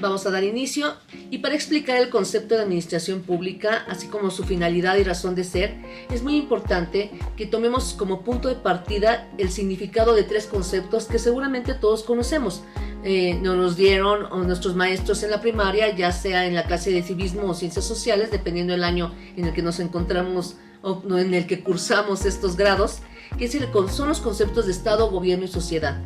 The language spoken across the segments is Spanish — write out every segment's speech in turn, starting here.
Vamos a dar inicio y para explicar el concepto de administración pública, así como su finalidad y razón de ser, es muy importante que tomemos como punto de partida el significado de tres conceptos que seguramente todos conocemos. Nos dieron nuestros maestros en la primaria, ya sea en la clase de civismo o ciencias sociales, dependiendo del año en el que nos encontramos o en el que cursamos estos grados, que son los conceptos de Estado, Gobierno y Sociedad.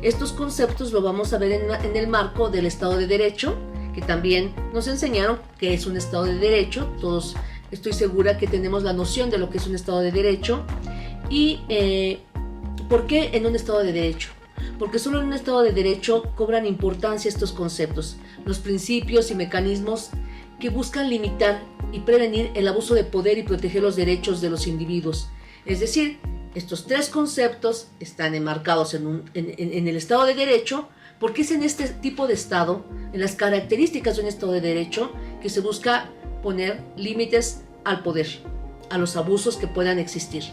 Estos conceptos lo vamos a ver en el marco del Estado de Derecho, que también nos enseñaron que es un Estado de Derecho. Todos estoy segura que tenemos la noción de lo que es un Estado de Derecho. ¿Y por qué en un Estado de Derecho? Porque solo en un Estado de Derecho cobran importancia estos conceptos, los principios y mecanismos que buscan limitar y prevenir el abuso de poder y proteger los derechos de los individuos. Es decir, estos tres conceptos están enmarcados en el Estado de Derecho, porque es en este tipo de Estado, en las características de un Estado de Derecho, que se busca poner límites al poder, a los abusos que puedan existir.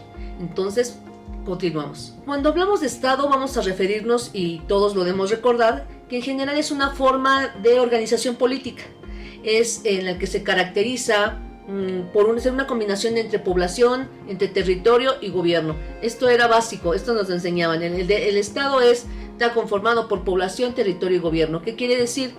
Entonces, continuamos. Cuando hablamos de Estado vamos a referirnos, y todos lo debemos recordar, que en general es una forma de organización política. Es en la que se caracteriza por ser una combinación entre población, entre territorio y gobierno. Esto era básico, esto nos enseñaban. El Estado está conformado por población, territorio y gobierno. ¿Qué quiere decir?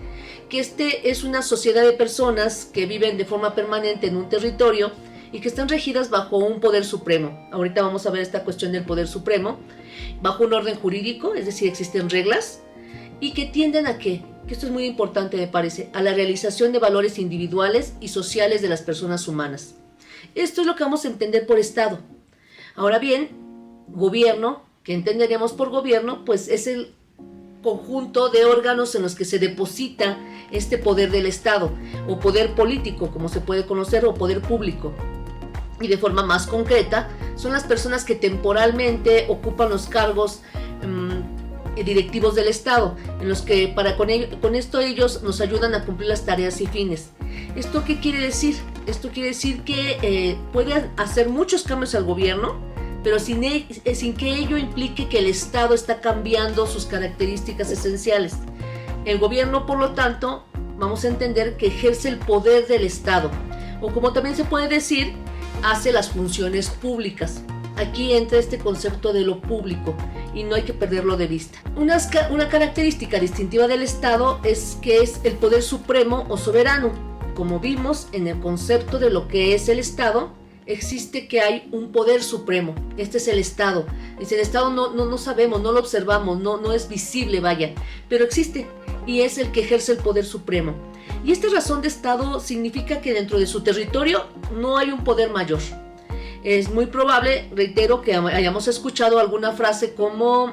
Que es una sociedad de personas que viven de forma permanente en un territorio y que están regidas bajo un poder supremo. Ahorita vamos a ver esta cuestión del poder supremo, bajo un orden jurídico, es decir, existen reglas, y que tienden a ¿qué? Que esto es muy importante, me parece, a la realización de valores individuales y sociales de las personas humanas. Esto es lo que vamos a entender por Estado. Ahora bien, gobierno, que entenderíamos por gobierno, pues es el conjunto de órganos en los que se deposita este poder del Estado, o poder político, como se puede conocer, o poder público. Y de forma más concreta, son las personas que temporalmente ocupan los cargos directivos del Estado, en los que con esto ellos nos ayudan a cumplir las tareas y fines. ¿Esto qué quiere decir? Esto quiere decir que pueden hacer muchos cambios al gobierno, pero sin que ello implique que el Estado está cambiando sus características esenciales. El gobierno, por lo tanto, vamos a entender que ejerce el poder del Estado, o como también se puede decir, hace las funciones públicas. Aquí entra este concepto de lo público y no hay que perderlo de vista. Una característica distintiva del Estado es que es el poder supremo o soberano. Como vimos en el concepto de lo que es el Estado, existe que hay un poder supremo. Este es el Estado. Es el Estado no sabemos, no lo observamos, no es visible, vaya, pero existe y es el que ejerce el poder supremo. Y esta razón de Estado significa que dentro de su territorio no hay un poder mayor. Es muy probable, reitero, que hayamos escuchado alguna frase como: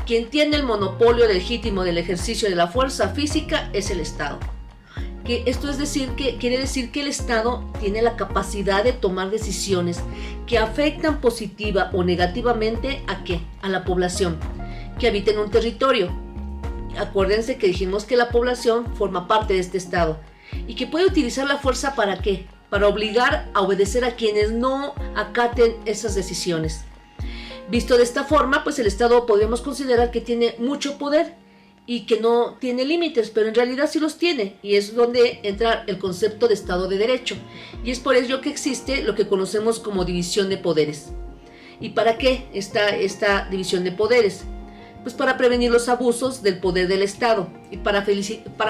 quien tiene el monopolio legítimo del ejercicio de la fuerza física es el Estado. Esto quiere decir que el Estado tiene la capacidad de tomar decisiones que afectan positiva o negativamente a la población que habita en un territorio. Acuérdense que dijimos que la población forma parte de este Estado y que puede utilizar la fuerza ¿para qué? Para obligar a obedecer a quienes no acaten esas decisiones. Visto de esta forma, pues el Estado podemos considerar que tiene mucho poder y que no tiene límites, pero en realidad sí los tiene, y es donde entra el concepto de Estado de Derecho, y es por ello que existe lo que conocemos como división de poderes. ¿Y para qué está esta división de poderes? Pues para prevenir los abusos del poder del Estado y para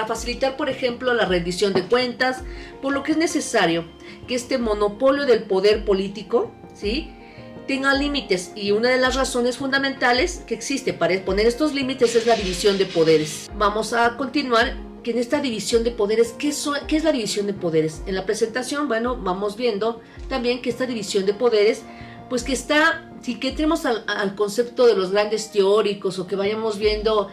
facilitar, por ejemplo, la rendición de cuentas, por lo que es necesario que este monopolio del poder político, ¿sí?, tenga límites, y una de las razones fundamentales que existe para poner estos límites es la división de poderes. Vamos a continuar que en esta división de poderes, ¿qué es la división de poderes? En la presentación, bueno, vamos viendo también que esta división de poderes, pues que está, si que entremos al concepto de los grandes teóricos o que vayamos viendo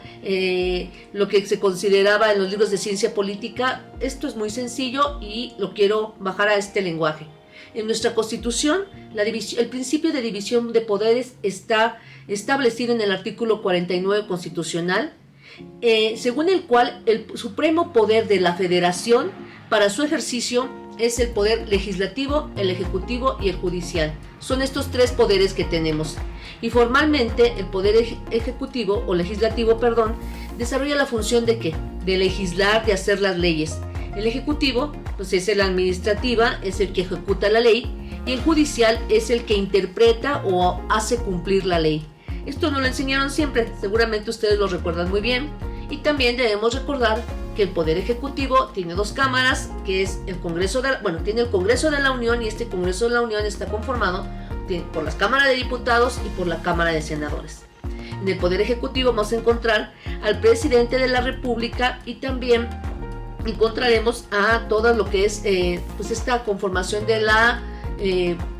lo que se consideraba en los libros de ciencia política, esto es muy sencillo y lo quiero bajar a este lenguaje. En nuestra Constitución, el principio de división de poderes está establecido en el artículo 49 constitucional, según el cual el supremo poder de la Federación para su ejercicio es el poder legislativo, el ejecutivo y el judicial. Son estos tres poderes que tenemos. Y formalmente el Poder Ejecutivo o Legislativo, desarrolla la función de ¿qué? De legislar, de hacer las leyes. El Ejecutivo pues es el administrativa, es el que ejecuta la ley, y el judicial es el que interpreta o hace cumplir la ley. Esto nos lo enseñaron siempre, seguramente ustedes lo recuerdan muy bien. Y también debemos recordar que el Poder Ejecutivo tiene dos cámaras, que es el Congreso tiene el Congreso de la Unión, y este Congreso de la Unión está conformado por las cámaras de diputados y por la Cámara de Senadores. En el Poder Ejecutivo vamos a encontrar al presidente de la República, y también encontraremos a todo lo que es pues esta conformación de la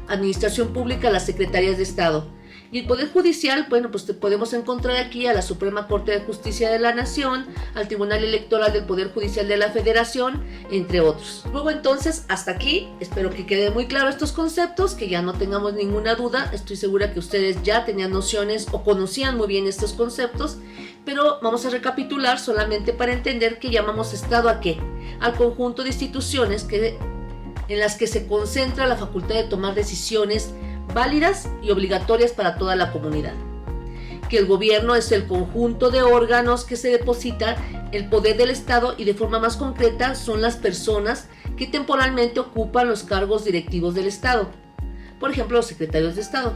administración pública, las secretarías de Estado. Y el Poder Judicial, pues podemos encontrar aquí a la Suprema Corte de Justicia de la Nación, al Tribunal Electoral del Poder Judicial de la Federación, entre otros. Luego entonces, hasta aquí, espero que queden muy claros estos conceptos, que ya no tengamos ninguna duda. Estoy segura que ustedes ya tenían nociones o conocían muy bien estos conceptos, pero vamos a recapitular solamente para entender que llamamos Estado ¿a qué? Al conjunto de instituciones en las que se concentra la facultad de tomar decisiones válidas y obligatorias para toda la comunidad. Que el gobierno es el conjunto de órganos que se deposita el poder del Estado, y de forma más concreta son las personas que temporalmente ocupan los cargos directivos del Estado. Por ejemplo, los secretarios de Estado.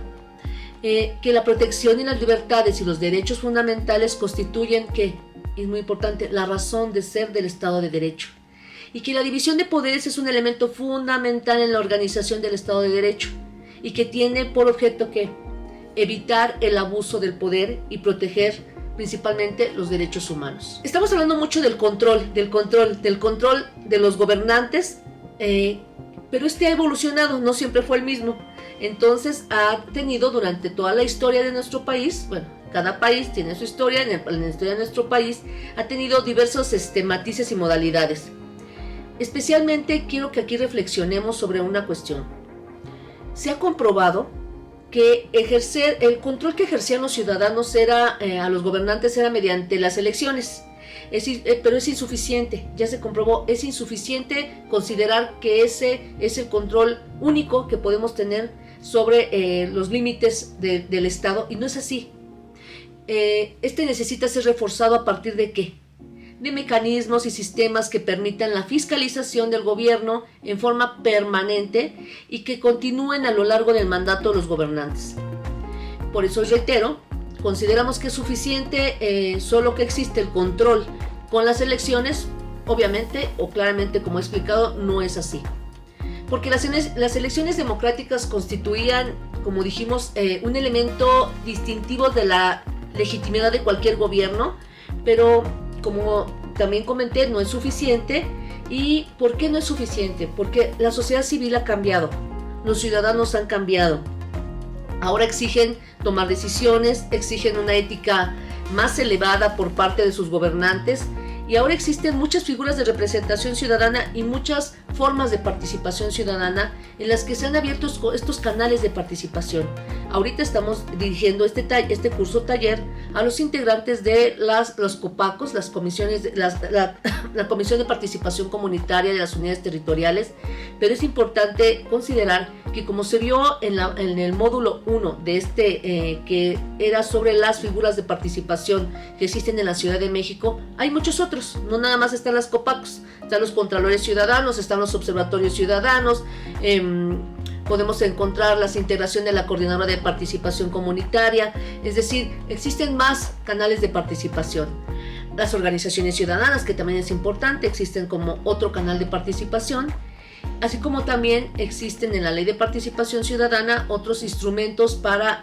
Que la protección y las libertades y los derechos fundamentales constituyen, que es muy importante, la razón de ser del Estado de Derecho. Y que la división de poderes es un elemento fundamental en la organización del Estado de Derecho, y que tiene por objeto que evitar el abuso del poder y proteger principalmente los derechos humanos. Estamos hablando mucho del control de los gobernantes, pero este ha evolucionado, no siempre fue el mismo. Entonces ha tenido durante toda la historia de nuestro país, cada país tiene su historia, en la historia de nuestro país ha tenido diversos matices y modalidades. Especialmente quiero que aquí reflexionemos sobre una cuestión. Se ha comprobado que el control que ejercían los ciudadanos a los gobernantes era mediante las elecciones, pero es insuficiente, ya se comprobó, es insuficiente considerar que ese es el control único que podemos tener sobre los límites del Estado, y no es así. Necesita ser reforzado a partir de ¿qué? De mecanismos y sistemas que permitan la fiscalización del gobierno en forma permanente y que continúen a lo largo del mandato de los gobernantes. Por eso reitero, consideramos que es suficiente solo que existe el control con las elecciones. Obviamente o claramente, como he explicado, no es así. Porque las elecciones democráticas constituían, como dijimos, un elemento distintivo de la legitimidad de cualquier gobierno, pero como también comenté, no es suficiente. ¿Y por qué no es suficiente? Porque la sociedad civil ha cambiado, los ciudadanos han cambiado. Ahora exigen tomar decisiones, exigen una ética más elevada por parte de sus gobernantes, y ahora existen muchas figuras de representación ciudadana y muchas formas de participación ciudadana en las que se han abierto estos canales de participación. Ahorita estamos dirigiendo este curso taller a los integrantes de los COPACOS, las comisiones, la Comisión de Participación Comunitaria de las Unidades Territoriales, pero es importante considerar que, como se vio en el módulo 1 de que era sobre las figuras de participación que existen en la Ciudad de México, hay muchos otros. No nada más están las COPACOS, están los Contralores Ciudadanos, están los Observatorios Ciudadanos, podemos encontrar la integración de la Coordinadora de Participación Comunitaria, es decir, existen más canales de participación. Las organizaciones ciudadanas, que también es importante, existen como otro canal de participación, así como también existen en la Ley de Participación Ciudadana otros instrumentos para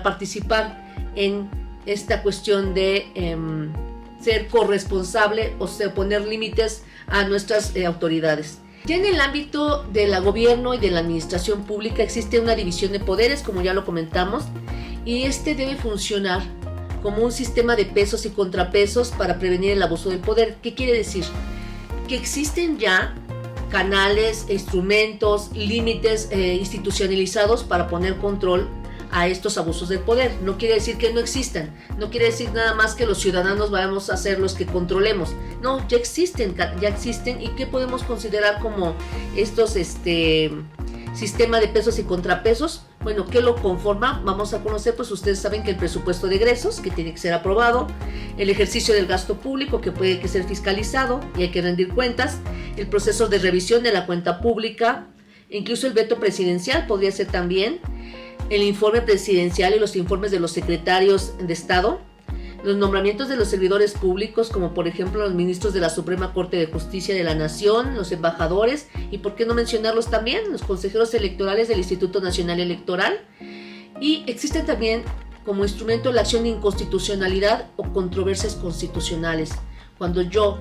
participar en esta cuestión de ser corresponsable, o sea, poner límites a nuestras autoridades. Ya en el ámbito del gobierno y de la administración pública existe una división de poderes, como ya lo comentamos, y debe funcionar como un sistema de pesos y contrapesos para prevenir el abuso del poder. ¿Qué quiere decir? Que existen ya canales, instrumentos, límites institucionalizados para poner control a estos abusos del poder. No quiere decir que no existan, no quiere decir nada más que los ciudadanos vayamos a ser los que controlemos. No, ya existen, y ¿qué podemos considerar como estos sistema de pesos y contrapesos? Bueno, ¿qué lo conforma? Vamos a conocer, pues ustedes saben que el presupuesto de egresos, que tiene que ser aprobado, el ejercicio del gasto público, que puede que ser fiscalizado y hay que rendir cuentas, el proceso de revisión de la cuenta pública, incluso el veto presidencial podría ser también, el informe presidencial y los informes de los secretarios de Estado, los nombramientos de los servidores públicos, como por ejemplo los ministros de la Suprema Corte de Justicia de la Nación, los embajadores, y por qué no mencionarlos también, los consejeros electorales del Instituto Nacional Electoral. Y existen también como instrumento la acción de inconstitucionalidad o controversias constitucionales. Cuando yo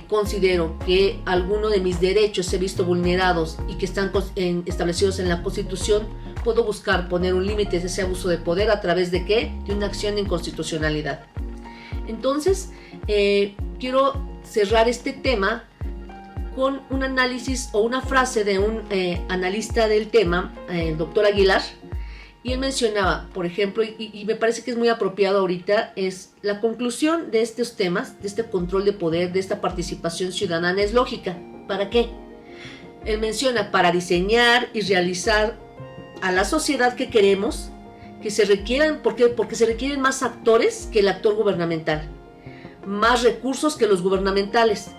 considero que alguno de mis derechos se ha visto vulnerados y que están establecidos en la Constitución, puedo buscar poner un límite a ese abuso de poder a través de ¿qué? De una acción de inconstitucionalidad. Entonces, quiero cerrar este tema con un análisis o una frase de un analista del tema, el doctor Aguilar, y él mencionaba, por ejemplo, y me parece que es muy apropiado ahorita, es la conclusión de estos temas, de este control de poder, de esta participación ciudadana es lógica. ¿Para qué? Él menciona para diseñar y realizar a la sociedad que queremos, que se requieran, porque se requieren más actores que el actor gubernamental, más recursos que los gubernamentales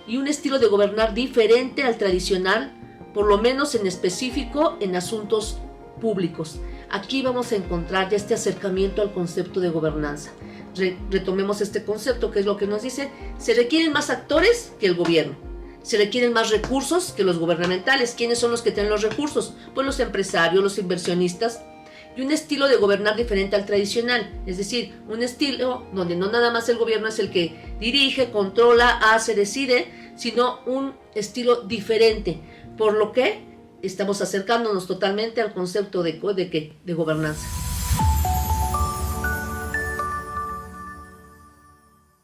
y un estilo de gobernar diferente al tradicional, por lo menos en específico en asuntos públicos. Aquí vamos a encontrar ya este acercamiento al concepto de gobernanza. Retomemos este concepto, que es lo que nos dice: se requieren más actores que el gobierno. Se requieren más recursos que los gubernamentales. ¿Quiénes son los que tienen los recursos? Pues los empresarios, los inversionistas. Y un estilo de gobernar diferente al tradicional. Es decir, un estilo donde no nada más el gobierno es el que dirige, controla, hace, decide, sino un estilo diferente. Por lo que estamos acercándonos totalmente al concepto de gobernanza.